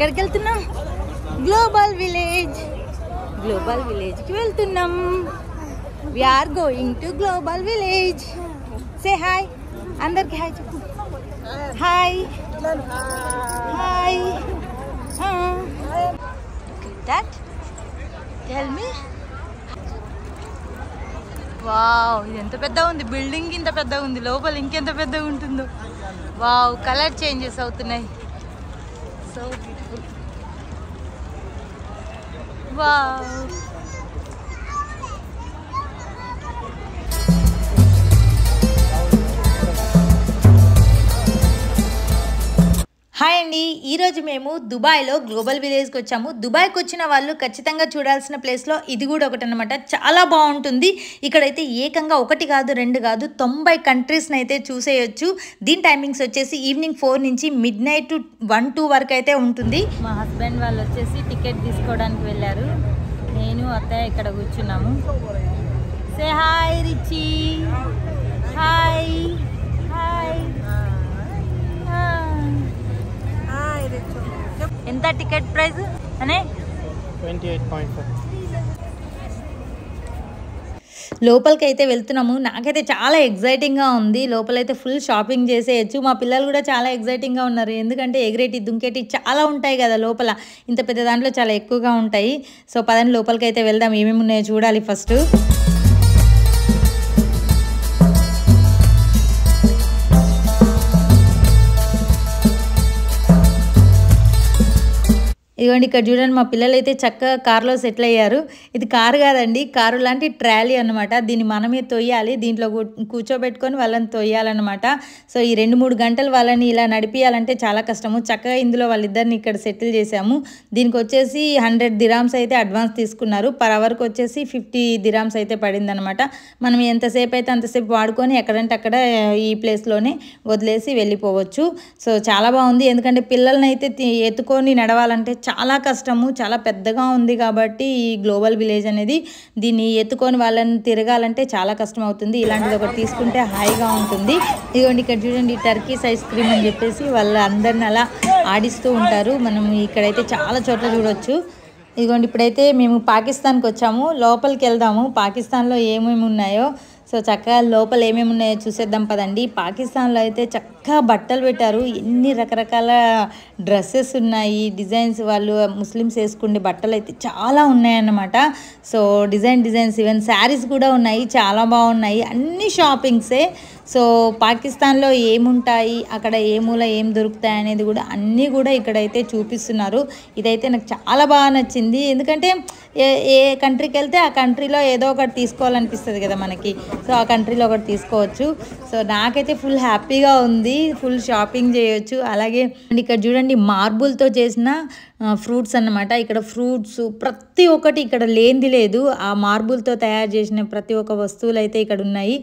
ఎక్కడికి వెళ్తున్నాం? Global village. Global విలేజ్కి వెళ్తున్నాం. We are going to global village. Say hi. అందరికి హాయ్ చెప్పు. Hi hi. That tell me. Wow, ఇది ఎంత పెద్దగా ఉంది. బిల్డింగ్ ఇంత పెద్దగా ఉంది, లోపల ఇంకెంత పెద్దగా ఉంటుందో. వావ్, కలర్ చేంజెస్ అవుతున్నాయి. So beautiful. వావ్. హాయ్ అండి, ఈరోజు మేము దుబాయ్లో గ్లోబల్ విలేజ్కి వచ్చాము. దుబాయ్కి వచ్చిన వాళ్ళు ఖచ్చితంగా చూడాల్సిన ప్లేస్లో ఇది కూడా ఒకటి అనమాట. చాలా బాగుంటుంది. ఇక్కడైతే ఏకంగా 1 కాదు 2 కాదు 90 కంట్రీస్ని అయితే చూసేయచ్చు. దీని టైమింగ్స్ వచ్చేసి ఈవినింగ్ 4 నుంచి మిడ్ నైట్ 1-2 వరకు అయితే ఉంటుంది. మా హస్బెండ్ వాళ్ళు వచ్చేసి టికెట్ తీసుకోవడానికి వెళ్ళారు. నేను అత్తయ్య ఇక్కడ కూర్చున్నాము. Say hi Richie. Hi hi. ఎంత టికెట్ ప్రైస్ అనే? 28.5. లోపలికి అయితే వెళ్తున్నాము. నాకైతే చాలా ఎగ్జైటింగ్గా ఉంది. లోపలైతే ఫుల్ షాపింగ్ చేసేయచ్చు. మా పిల్లలు కూడా చాలా ఎగ్జైటింగ్గా ఉన్నారు. ఎందుకంటే ఎగిరేటి దుంకేటి చాలా ఉంటాయి కదా లోపల. ఇంత పెద్ద దాంట్లో చాలా ఎక్కువగా ఉంటాయి. సో పదండి లోపలికి అయితే వెళ్దాం. ఏమేమి ఉన్నాయో చూడాలి ఫస్ట్. ఇదిగోండి, ఇక్కడ చూడండి మా పిల్లలు అయితే చక్కగా కారులో సెటిల్ అయ్యారు. ఇది కారు కాదండి, కారు లాంటి ట్రాలీ అనమాట. దీన్ని మనమే తొయ్యాలి. దీంట్లో కూర్చోబెట్టుకొని వాళ్ళని తొయ్యాలన్నమాట. సో ఈ 2-3 గంటలు వాళ్ళని ఇలా నడిపియాలంటే చాలా కష్టము. చక్కగా ఇందులో వాళ్ళిద్దరిని ఇక్కడ సెటిల్ చేసాము. దీనికి వచ్చేసి 100 దిరామ్స్ అయితే అడ్వాన్స్ తీసుకున్నారు. పర్ అవర్కి వచ్చేసి 50 దిరామ్స్ అయితే పడిందనమాట. మనం ఎంతసేపు అయితే అంతసేపు వాడుకొని ఎక్కడంటే అక్కడ ఈ ప్లేస్లోనే వదిలేసి వెళ్ళిపోవచ్చు. సో చాలా బాగుంది. ఎందుకంటే పిల్లల్ని అయితే ఎత్తుకొని నడవాలంటే చాలా కష్టము. చాలా పెద్దగా ఉంది కాబట్టి ఈ గ్లోబల్ విలేజ్ అనేది, దీన్ని ఎత్తుకొని వాళ్ళని తిరగాలంటే చాలా కష్టం అవుతుంది. ఇలాంటిది ఒకటి తీసుకుంటే హాయిగా ఉంటుంది. ఇదిగోండి, ఇక్కడ చూడండి టర్కీస్ ఐస్ క్రీమ్ అని చెప్పేసి వాళ్ళు అందరిని అలా ఆడిస్తూ ఉంటారు. మనం ఇక్కడైతే చాలా చోట్ల చూడొచ్చు. ఇదిగోండి, ఇప్పుడైతే మేము పాకిస్తాన్కి వచ్చాము. లోపలికి వెళ్దాము. పాకిస్తాన్లో ఏమేమి ఉన్నాయో సో చక్కగా లోపల ఏమేమి ఉన్నాయో చూసేద్దాం పదండి. పాకిస్తాన్లో అయితే చక్కగా బట్టలు పెట్టారు. ఎన్ని రకరకాల డ్రెస్సెస్ ఉన్నాయి, డిజైన్స్. వాళ్ళు ముస్లిమ్స్ వేసుకునే బట్టలు అయితే చాలా ఉన్నాయన్నమాట. సో డిజైన్స్ ఈవెన్ శారీస్ కూడా ఉన్నాయి. చాలా బాగున్నాయి. అన్ని షాపింగ్సే. సో పాకిస్తాన్లో ఏముంటాయి, అక్కడ ఏ మూల ఏం దొరుకుతాయి అనేది కూడా అన్నీ కూడా ఇక్కడైతే చూపిస్తున్నారు. ఇదైతే నాకు చాలా బాగా నచ్చింది. ఎందుకంటే ఏ కంట్రీకి వెళ్తే ఆ కంట్రీలో ఏదో ఒకటి తీసుకోవాలనిపిస్తుంది కదా మనకి. సో ఆ కంట్రీలో ఒకటి తీసుకోవచ్చు. సో నాకైతే ఫుల్ హ్యాపీగా ఉంది. ఫుల్ షాపింగ్ చేయొచ్చు. అలాగే ఇక్కడ చూడండి మార్బుల్తో చేసిన ఫ్రూట్స్ అన్నమాట. ఇక్కడ ఫ్రూట్స్ ప్రతి ఒక్కటి ఇక్కడ లేనిది లేదు. ఆ మార్బుల్తో తయారు చేసిన ప్రతి ఒక్క వస్తువులు అయితే ఇక్కడ ఉన్నాయి.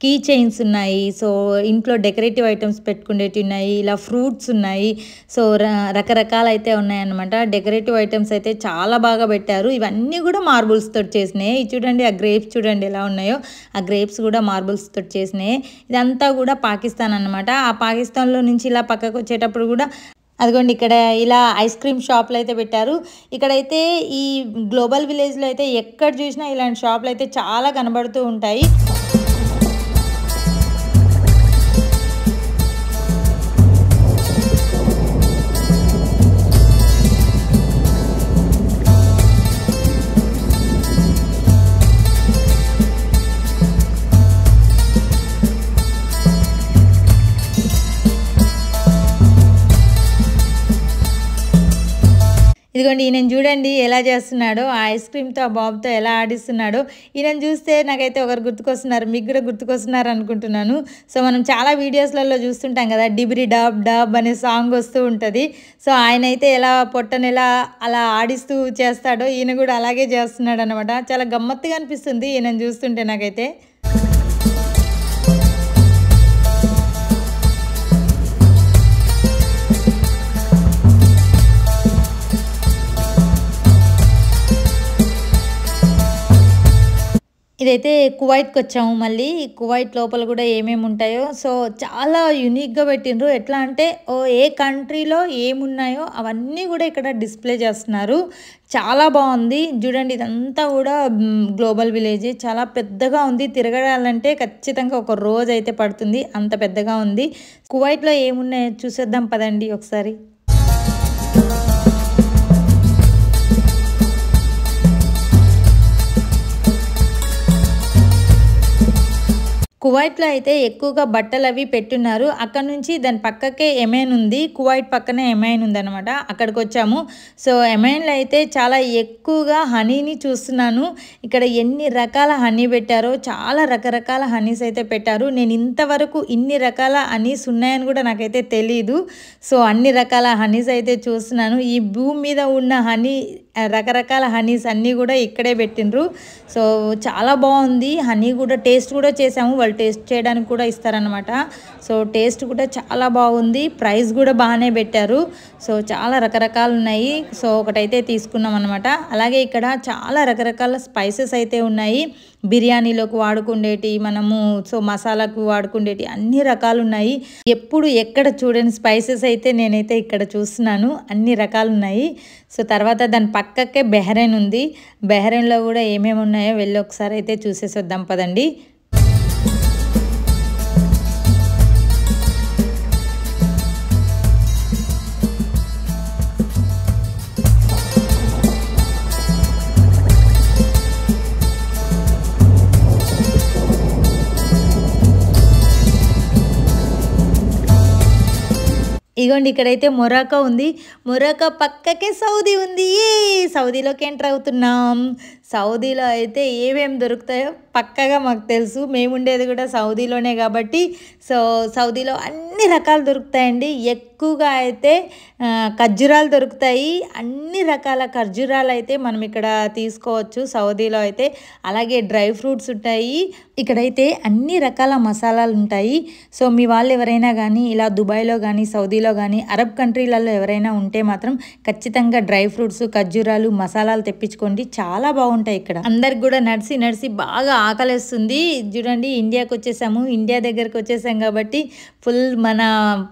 కీ చైన్స్ ఉన్నాయి. సో ఇంట్లో డెకరేటివ్ ఐటమ్స్ పెట్టుకునేవి ఉన్నాయి. ఇలా ఫ్రూట్స్ ఉన్నాయి. సో రకరకాలు అయితే ఉన్నాయన్నమాట. డెకరేటివ్ ఐటమ్స్ అయితే చాలా బాగా పెట్టారు. ఇవన్నీ కూడా మార్బుల్స్ తోటి చేసినాయి. చూడండి ఆ గ్రేప్స్ చూడండి ఎలా ఉన్నాయో. ఆ గ్రేప్స్ కూడా మార్బుల్స్ తోటి చేసినాయి. ఇదంతా కూడా పాకిస్తాన్ అన్నమాట. ఆ పాకిస్తాన్లో నుంచి ఇలా పక్కకు వచ్చేటప్పుడు కూడా అదిగోండి ఇక్కడ ఇలా ఐస్ క్రీమ్ షాపులు అయితే పెట్టారు. ఇక్కడైతే ఈ గ్లోబల్ విలేజ్లో అయితే ఎక్కడ చూసినా ఇలాంటి షాపులు అయితే చాలా కనబడుతూ ఉంటాయి. ఇదిగోండి ఈయన చూడండి ఎలా చేస్తున్నాడో. ఆ ఐస్ క్రీమ్తో ఆ బాబుతో ఎలా ఆడిస్తున్నాడో. ఈయన చూస్తే నాకైతే ఒకరు గుర్తుకొస్తున్నారు. మీకు కూడా గుర్తుకొస్తున్నారు అనుకుంటున్నాను. సో మనం చాలా వీడియోస్లలో చూస్తుంటాం కదా, డిబ్రి డాబ్ డాబ్ అనే సాంగ్ వస్తూ ఉంటుంది. సో ఆయన అయితే ఎలా పొట్టను ఎలా అలా ఆడిస్తూ చేస్తాడో ఈయన కూడా అలాగే చేస్తున్నాడు అనమాట. చాలా గమ్మత్తుగా అనిపిస్తుంది ఈయన చూస్తుంటే నాకైతే. ఇదైతే కువైట్‌కి వచ్చాము మళ్ళీ. కువైట్ లోపల కూడా ఏమేమి ఉంటాయో సో చాలా యూనిక్‌గా పెట్టిండ్రు. ఎట్లా అంటే ఏ కంట్రీలో ఏమున్నాయో అవన్నీ కూడా ఇక్కడ డిస్‌ప్లే చేస్తున్నారు. చాలా బాగుంది. చూడండి ఇదంతా కూడా గ్లోబల్ విలేజ్ చాలా పెద్దగా ఉంది. తిరగడాలంటే ఖచ్చితంగా ఒక రోజు అయితే పడుతుంది. అంత పెద్దగా ఉంది. కువైట్‌లో ఏమున్నాయో చూసేద్దాం పదండి ఒకసారి. కువైట్‌లో అయితే ఎక్కువగా బట్టలు అవి పెట్టున్నారు. అక్కడ నుంచి దాని పక్కకే యెమెన్ ఉంది. కువైట్ పక్కనే యెమెన్ ఉందన్నమాట. అక్కడికి వచ్చాము. సో యెమెన్‌లో అయితే చాలా ఎక్కువగా హనీని చూస్తున్నాను. ఇక్కడ ఎన్ని రకాల హనీ పెట్టారో చాలా రకరకాల హనీస్ అయితే పెట్టారు. నేను ఇంతవరకు ఇన్ని రకాల హనీస్ ఉన్నాయని కూడా నాకైతే తెలీదు. సో అన్ని రకాల హనీస్ అయితే చూస్తున్నాను. ఈ భూమి మీద ఉన్న హనీ రకరకాల హనీస్ అన్నీ కూడా ఇక్కడే పెట్టిండ్రు. సో చాలా బాగుంది. హనీ కూడా టేస్ట్ కూడా చేసాము. వాళ్ళు టేస్ట్ చేయడానికి కూడా ఇస్తారనమాట. సో టేస్ట్ కూడా చాలా బాగుంది. ప్రైస్ కూడా బాగానే పెట్టారు. సో చాలా రకరకాలు ఉన్నాయి. సో ఒకటైతే తీసుకున్నాం అనమాట. అలాగే ఇక్కడ చాలా రకరకాల స్పైసెస్ అయితే ఉన్నాయి. బిర్యానీలోకి వాడుకుండేటి మనము సో మసాలాకు వాడుకుండేటి అన్ని రకాలు ఉన్నాయి. ఎప్పుడు ఎక్కడ చూడని స్పైసెస్ అయితే నేనైతే ఇక్కడ చూస్తున్నాను. అన్ని రకాలు ఉన్నాయి. సో తర్వాత దాని పక్కకే బెహ్రెయిన్ ఉంది. బెహ్రెయిన్లో కూడా ఏమేమి ఉన్నాయో వెళ్ళి ఒకసారి అయితే చూసేసి వద్దాం పదండి. ఇగోండి ఇక్కడైతే మొరాకో ఉంది. మొరాకో పక్కకే సౌదీ ఉంది. సౌదీలోకి ఎంటర్ అవుతున్నాం. సౌదీలో అయితే ఏమేమి దొరుకుతాయో పక్కగా మాకు తెలుసు. మేము ఉండేది కూడా సౌదీలోనే కాబట్టి సో సౌదీలో అన్ని రకాలు దొరుకుతాయండి. ఎక్కువగా అయితే ఖర్జూరాలు దొరుకుతాయి. అన్ని రకాల ఖర్జూరాలు అయితే మనం ఇక్కడ తీసుకోవచ్చు సౌదీలో అయితే. అలాగే డ్రై ఫ్రూట్స్ ఉంటాయి. ఇక్కడైతే అన్ని రకాల మసాలాలు ఉంటాయి. సో మీ వాళ్ళు ఎవరైనా కానీ ఇలా దుబాయ్లో కానీ సౌదీలో కానీ అరబ్ కంట్రీలలో ఎవరైనా ఉంటే మాత్రం ఖచ్చితంగా డ్రై ఫ్రూట్స్ ఖర్జూరాలు మసాలాలు తెప్పించుకోండి. చాలా బాగుంటాయి ఇక్కడ. అందరికి కూడా నడిచి నడిచి బాగా ఆకలేస్తుంది. చూడండి ఇండియాకి వచ్చేసాము. ఇండియా దగ్గరికి వచ్చేసాం కాబట్టి ఫుల్ మన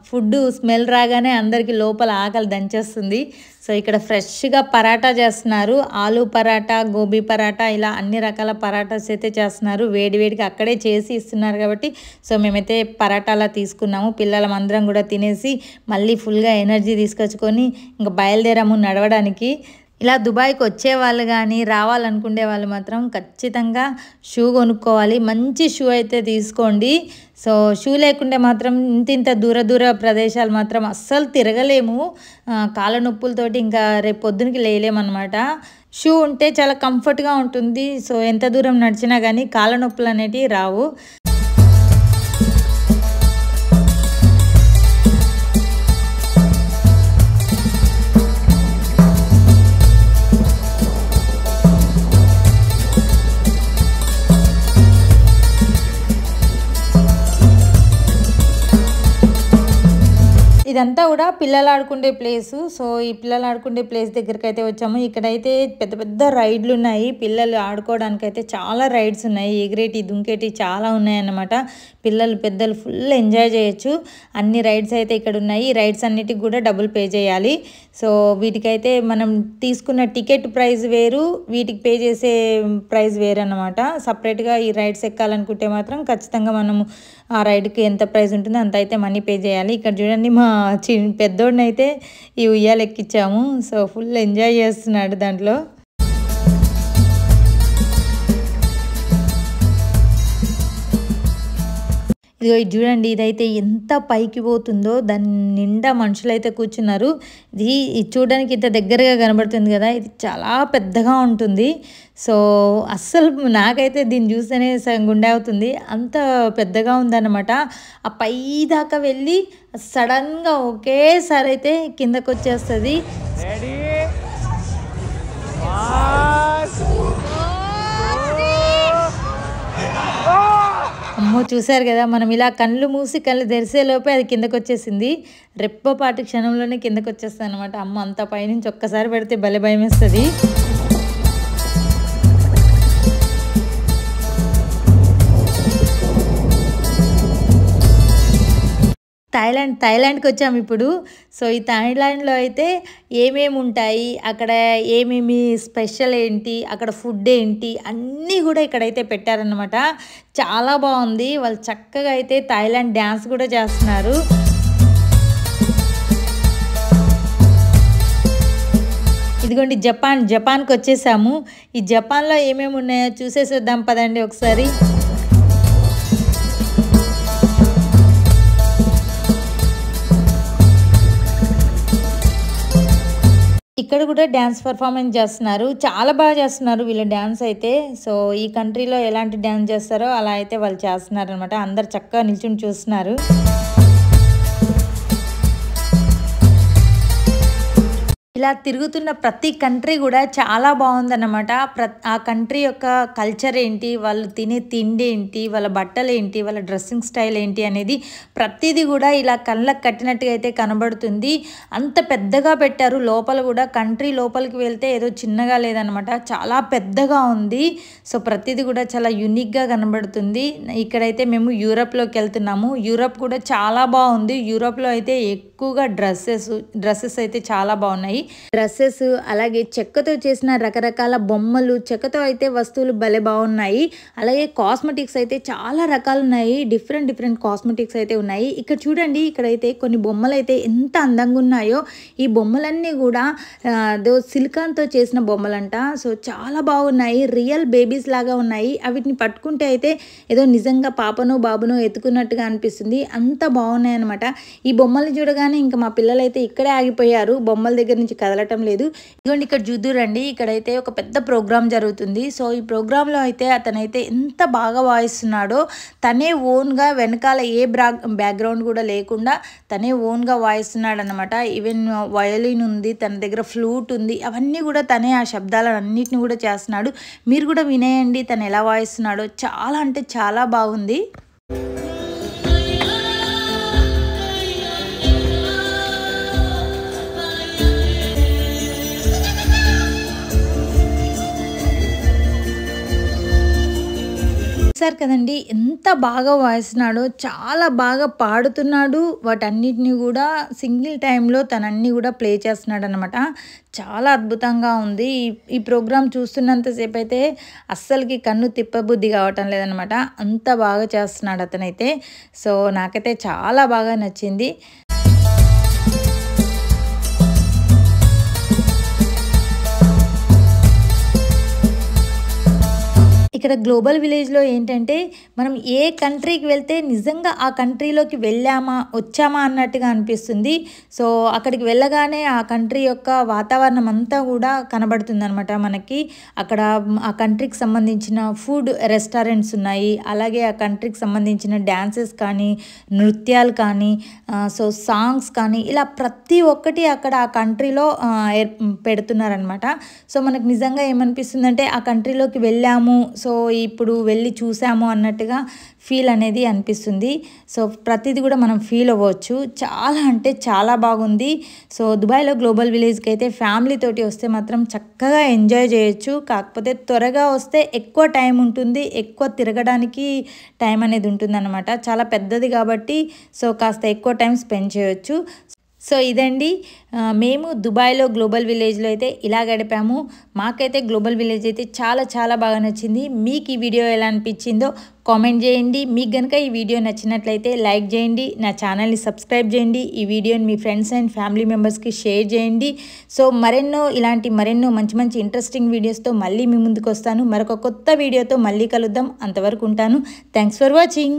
ఫుడ్ స్మెల్ రాగానే అందరికి లోపల ఆకలి దంచేస్తుంది. సో ఇక్కడ ఫ్రెష్గా పరాటా చేస్తున్నారు. ఆలు పరాటా, గోబీ పరాటా ఇలా అన్ని రకాల పరాటాస్ అయితే చేస్తున్నారు. వేడివేడిగా అక్కడే చేసి ఇస్తున్నారు కాబట్టి సో మేమైతే పరాటాలా తీసుకున్నాము. పిల్లలమందరం కూడా తినేసి మళ్ళీ ఫుల్గా ఎనర్జీ తీసుకొచ్చుకొని ఇంకా బయలుదేరాము నడవడానికి. ఇలా దుబాయ్కి వచ్చే వాళ్ళు కానీ రావాలనుకునే వాళ్ళు మాత్రం ఖచ్చితంగా షూ కొనుక్కోవాలి. మంచి షూ అయితే తీసుకోండి. సో షూ లేకుంటే మాత్రం ఇంత దూర ప్రదేశాలు మాత్రం అస్సలు తిరగలేము. కాళ్ళ నొప్పులతోటి ఇంకా రేపు పొద్దునకి లేలేమన్నమాట. షూ ఉంటే చాలా కంఫర్ట్గా ఉంటుంది. సో ఎంత దూరం నడిచినా కానీ కాళ్ళ నొప్పులు అనేటివి రావు. ఇదంతా కూడా పిల్లలు ఆడుకునే ప్లేసు. సో ఈ పిల్లలు ఆడుకునే ప్లేస్ దగ్గరికి అయితే వచ్చాము. ఇక్కడైతే పెద్ద పెద్ద రైడ్లు ఉన్నాయి. పిల్లలు ఆడుకోవడానికి అయితే చాలా రైడ్స్ ఉన్నాయి. ఎగిరేటి దుంకేటి చాలా ఉన్నాయన్నమాట. పిల్లలు పెద్దలు ఫుల్ ఎంజాయ్ చేయొచ్చు. అన్ని రైడ్స్ అయితే ఇక్కడ ఉన్నాయి. ఈ రైడ్స్ అన్నిటికి కూడా డబ్బులు పే చేయాలి. సో వీటికైతే మనం తీసుకున్న టికెట్ ప్రైస్ వేరు, వీటికి పే చేసే ప్రైస్ వేరు అన్నమాట. సపరేట్గా ఈ రైడ్స్ ఎక్కాలనుకుంటే మాత్రం ఖచ్చితంగా మనము ఆ రైడ్కి ఎంత ప్రైస్ ఉంటుందో అంత అయితే మనీ పే చేయాలి. ఇక్కడ చూడండి మా పెద్దోడిని అయితే ఈ ఉయ్యాలు ఎక్కించాము. సో ఫుల్ ఎంజాయ్ చేస్తున్నాడు దాంట్లో. ఇదిగో ఇది చూడండి, ఇదైతే ఎంత పైకి పోతుందో, దాని నిండా మనుషులు అయితే కూర్చున్నారు. ఇది చూడడానికి ఇంత దగ్గరగా కనబడుతుంది కదా, ఇది చాలా పెద్దగా ఉంటుంది. సో అస్సలు నాకైతే దీన్ని చూస్తేనే గుండె అవుతుంది, అంత పెద్దగా ఉందన్నమాట. ఆ పై దాకా వెళ్ళి సడన్గా ఒకేసారి అయితే కిందకు వచ్చేస్తుంది. అమ్మో చూసారు కదా, మనం ఇలా కళ్ళు మూసి కళ్ళు తెరిసే లోపే అది కిందకు వచ్చేసింది. రెప్పపాటి క్షణంలోనే కిందకు వచ్చేస్తుంది అనమాట. అమ్మ అంత పైనుంచి ఒక్కసారి పెడితే భలే భయం వేస్తుంది. థాయిలాండ్కి వచ్చాము ఇప్పుడు. సో ఈ థాయిలాండ్లో అయితే ఏమేమి ఉంటాయి, అక్కడ ఏమేమి స్పెషల్ ఏంటి, అక్కడ ఫుడ్ ఏంటి అన్నీ కూడా ఇక్కడైతే పెట్టారనమాట. చాలా బాగుంది. వాళ్ళు చక్కగా అయితే థాయిలాండ్ డ్యాన్స్ కూడా చేస్తున్నారు. ఇదిగోండి జపాన్కి వచ్చేసాము. ఈ జపాన్లో ఏమేమి ఉన్నాయో చూసేసేద్దాం పదండి ఒకసారి. ఇక్కడ కూడా డ్యాన్స్ పర్ఫార్మెన్స్ చేస్తున్నారు. చాలా బాగా చేస్తున్నారు వీళ్ళ డ్యాన్స్ అయితే. సో ఈ కంట్రీలో ఎలాంటి డ్యాన్స్ చేస్తారో అలా అయితే వాళ్ళు చేస్తున్నారు అనమాట. అందరు చక్కగా నిల్చుని చూస్తున్నారు. ఇలా తిరుగుతున్న ప్రతి కంట్రీ కూడా చాలా బాగుందన్నమాట. ఆ కంట్రీ యొక్క కల్చర్ ఏంటి, వాళ్ళు తినే తిండి ఏంటి, వాళ్ళ బట్టలు ఏంటి, వాళ్ళ డ్రెస్సింగ్ స్టైల్ ఏంటి అనేది ప్రతిదీ కూడా ఇలా కళ్ళకు కట్టినట్టుగా అయితే కనబడుతుంది. అంత పెద్దగా పెట్టారు. లోపల కూడా కంట్రీ లోపలికి వెళ్తే ఏదో చిన్నగా లేదనమాట, చాలా పెద్దగా ఉంది. సో ప్రతిదీ కూడా చాలా యూనిక్గా కనబడుతుంది. ఇక్కడైతే మేము యూరప్లోకి వెళ్తున్నాము. యూరప్ కూడా చాలా బాగుంది. యూరప్లో అయితే ఎక్కువగా డ్రెస్సెస్ అయితే చాలా బాగున్నాయి. డ్రెస్సెస్ అలాగే చెక్కతో చేసిన రకరకాల బొమ్మలు, చెక్కతో అయితే వస్తువులు భలే బాగున్నాయి. అలాగే కాస్మెటిక్స్ అయితే చాలా రకాలు ఉన్నాయి. డిఫరెంట్ కాస్మెటిక్స్ అయితే ఉన్నాయి. ఇక్కడ చూడండి, ఇక్కడైతే కొన్ని బొమ్మలు అయితే ఎంత అందంగా ఉన్నాయో. ఈ బొమ్మలన్నీ కూడా సిలికాన్తో చేసిన బొమ్మలంట. సో చాలా బాగున్నాయి. రియల్ బేబీస్ లాగా ఉన్నాయి. వీటిని పట్టుకుంటే అయితే ఏదో నిజంగా పాపనో బాబునో ఎత్తుకున్నట్టుగా అనిపిస్తుంది. అంత బాగున్నాయి అనమాట. ఈ బొమ్మలు చూడగానే ఇంకా మా పిల్లలు అయితే ఇక్కడే ఆగిపోయారు. బొమ్మల దగ్గర నుంచి కదలటం లేదు. ఇదిగోండి ఇక్కడ చూద్దురండి, ఇక్కడైతే ఒక పెద్ద ప్రోగ్రామ్ జరుగుతుంది. సో ఈ ప్రోగ్రాంలో అయితే అతనైతే ఎంత బాగా వాయిస్తున్నాడో, తనే ఓన్గా వెనకాల ఏ బ్యాక్గ్రౌండ్ కూడా లేకుండా తనే ఓన్గా వాయిస్తున్నాడు అనమాట. ఈవెన్ వయోలిన్ ఉంది, తన దగ్గర ఫ్లూట్ ఉంది, అవన్నీ కూడా తనే ఆ శబ్దాలన్నిటిని కూడా చేస్తున్నాడు. మీరు కూడా వినేయండి తను ఎలా వాయిస్తున్నాడో. చాలా అంటే చాలా బాగుంది. చూసారు కదండి ఎంత బాగా వాయిస్తున్నాడో, చాలా బాగా పాడుతున్నాడు. వాటన్నిటిని కూడా సింగిల్ టైంలో తనన్నీ కూడా ప్లే చేస్తున్నాడు అనమాట. చాలా అద్భుతంగా ఉంది. ఈ ప్రోగ్రాం చూస్తున్నంతసేపు అయితే అస్సలకి కన్ను తిప్పబుద్ధి కావటం లేదనమాట. అంత బాగా చేస్తున్నాడు అతనైతే. సో నాకైతే చాలా బాగా నచ్చింది. ఇక్కడ గ్లోబల్ విలేజ్లో ఏంటంటే మనం ఏ కంట్రీకి వెళ్తే నిజంగా ఆ కంట్రీలోకి వచ్చామా అన్నట్టుగా అనిపిస్తుంది. సో అక్కడికి వెళ్ళగానే ఆ కంట్రీ యొక్క వాతావరణం అంతా కూడా కనబడుతుంది అనమాట మనకి. అక్కడ ఆ కంట్రీకి సంబంధించిన ఫుడ్ రెస్టారెంట్స్ ఉన్నాయి. అలాగే ఆ కంట్రీకి సంబంధించిన డ్యాన్సెస్ కానీ, నృత్యాలు కానీ, సో సాంగ్స్ కానీ, ఇలా ప్రతి ఒక్కటి అక్కడ ఆ కంట్రీలో పెడుతున్నారనమాట. సో మనకు నిజంగా ఏమనిపిస్తుందంటే ఆ కంట్రీలోకి వెళ్ళాము, సో ఇప్పుడు వెళ్ళి చూసాము అన్నట్టుగా ఫీల్ అనేది అనిపిస్తుంది. సో ప్రతిదీ కూడా మనం ఫీల్ అవ్వచ్చు. చాలా అంటే చాలా బాగుంది. సో దుబాయ్లో గ్లోబల్ విలేజ్కి అయితే ఫ్యామిలీ తోటి వస్తే మాత్రం చక్కగా ఎంజాయ్ చేయొచ్చు. కాకపోతే త్వరగా వస్తే ఎక్కువ టైం ఉంటుంది, ఎక్కువ తిరగడానికి టైం అనేది ఉంటుందన్నమాట. చాలా పెద్దది కాబట్టి సో కాస్త ఎక్కువ టైం స్పెండ్ చేయొచ్చు. సో ఇదండి, మేము దుబాయ్లో గ్లోబల్ విలేజ్లో అయితే ఇలా గడిపాము. మాకైతే గ్లోబల్ విలేజ్ అయితే చాలా చాలా బాగా నచ్చింది. మీకు ఈ వీడియో ఎలా అనిపించిందో కామెంట్ చేయండి. మీకు కనుక ఈ వీడియో నచ్చినట్లయితే లైక్ చేయండి, నా ఛానల్ని సబ్స్క్రైబ్ చేయండి, ఈ వీడియోని మీ ఫ్రెండ్స్ అండ్ ఫ్యామిలీ మెంబర్స్కి షేర్ చేయండి. సో మరెన్నో మంచి ఇంట్రెస్టింగ్ వీడియోస్తో మళ్ళీ మీ ముందుకు వస్తాను. మరొక కొత్త వీడియోతో మళ్ళీ కలుద్దాం. అంతవరకు ఉంటాను. Thanks for watching.